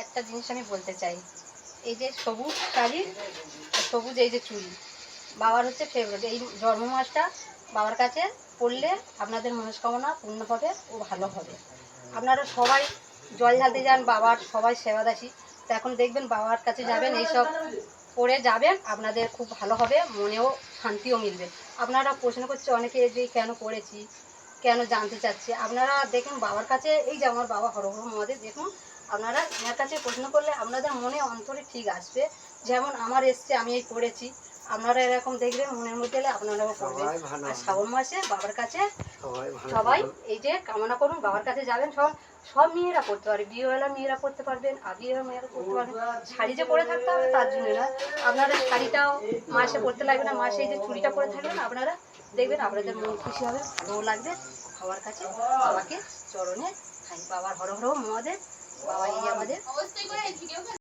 একটা জিনিস আমি বলতে চাই, এই যে সবুজ শাড়ি সবুজ এই যে চুড়ি বাবার হচ্ছে ফেভারিট। এই জন্ম মাসটা বাবার কাছে পড়লে আপনাদের মনস্কামনা পূর্ণ হবে ও ভালো হবে। আপনারা সবাই জল ঢালতে যান বাবার, সবাই সেবাদাসী। তো এখন দেখবেন বাবার কাছে যাবেন, এইসব পড়ে যাবেন, আপনাদের খুব ভালো হবে, মনেও শান্তিও মিলবে। আপনারা প্রশ্ন করছে অনেকে যে কেন পড়েছি, কেন জানতে চাচ্ছি। আপনারা দেখুন বাবার কাছে, এই যে আমার বাবা হর হর মহাদেব, দেখুন আপনারা এনার কাছে প্রশ্ন করলে আপনাদের মনে অন্তরে ঠিক আসবে। যেমন আমার এসছে, আমি এই পড়েছি, আপনারা এরকম দেখবেন মনের মধ্যে এলে আপনারাও পড়বেন। আর শ্রাবণ মাসে বাবার কাছে সবাই এই যে কামনা করুন, বাবার কাছে যাবেন। সব মেয়েরা পড়তে পারে, বিয়েওয়ালা মেয়েরা পড়তে পারবেন, আবিয়ের মেয়েরা পড়তে পারবেন। শাড়ি যে পরে থাকতে হবে তার জন্য না, আপনারা শাড়িটাও মাসে পড়তে লাগবে না, মাসে এই যে চুড়িটা পরে থাকবেন, আপনারা দেখবেন আপনাদের মন খুশি হবে, ভালো লাগবে। বাবার কাছে বাবাকে চরণে খাই, বাবার হর হর মহাদেব, বাবা এই আমাদের